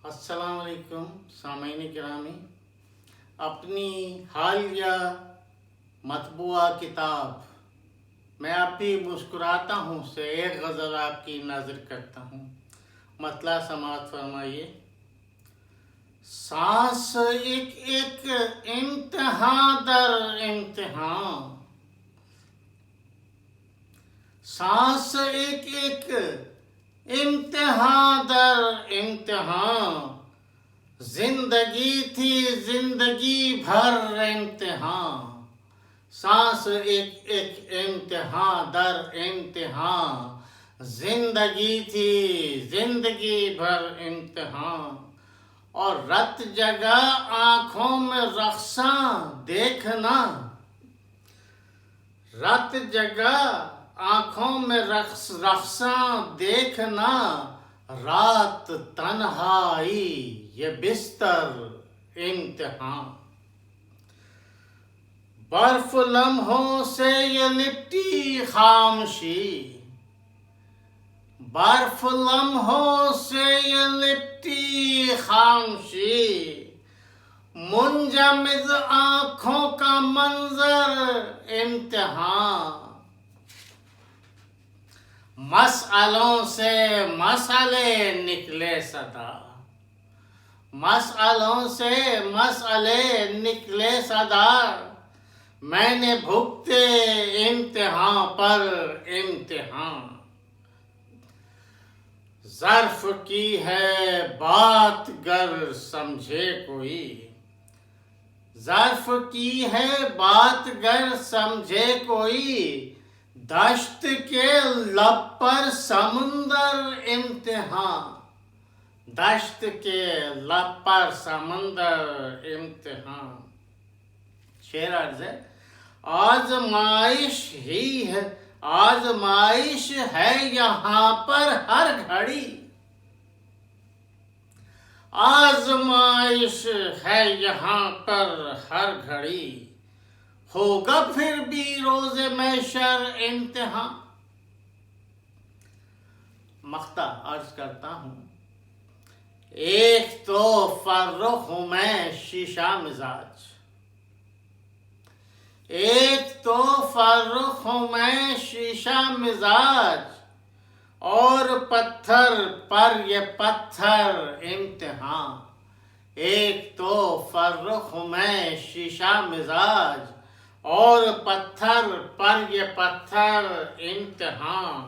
السلام علیکم سامعین گرامی، اپنی حالیہ مطبوعہ کتاب میں اب بھی مسکراتا ہوں سے ایک غزل آپ کی نظر کرتا ہوں۔ مطلع سماعت فرمائیے۔ سانس ایک ایک امتحان در امتحان، سانس ایک ایک امتحان در امتحان، زندگی تھی زندگی بھر امتحان، سانس ایک ایک امتحان در امتحان، زندگی تھی زندگی بھر امتحان، اور رت جگہ آنکھوں میں رقصاں دیکھنا، رت جگہ آنکھوں میں رقصاں دیکھنا، رات تنہائی یہ بستر امتحان، برف لمحوں سے یہ لپٹی خاموشی، برف لمحوں سے یہ لپٹی خاموشی، منجمد آنکھوں کا منظر امتحان، مسئلوں سے مسئلے نکلے صدا، مسئلوں سے مسئلے نکلے صدا، میں نے بھگتے امتحان پر امتحان، ظرف کی ہے بات گر سمجھے کوئی، ظرف کی ہے بات گر سمجھے کوئی، دشت کے لب پر سمندر امتحان، دشت کے لب پر سمندر امتحان۔ شعر عرض ہے، آزمائش ہی ہے، آزمائش ہے یہاں پر ہر گھڑی، آزمائش ہے یہاں پر ہر گھڑی، ہوگا پھر بھی روز محشر امتحان۔ مقطع عرض کرتا ہوں۔ ایک تو فرخ ہوں میں شیشہ مزاج، ایک تو فرخ ہوں میں شیشہ مزاج، اور پتھر پر یہ پتھر امتحان، ایک تو فرخ ہوں میں شیشہ مزاج، اور پتھر پر یہ پتھر امتحان،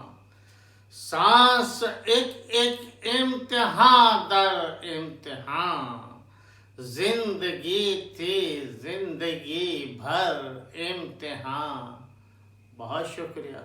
سانس ایک ایک امتحان در امتحان، زندگی تھی زندگی بھر امتحان۔ بہت شکریہ۔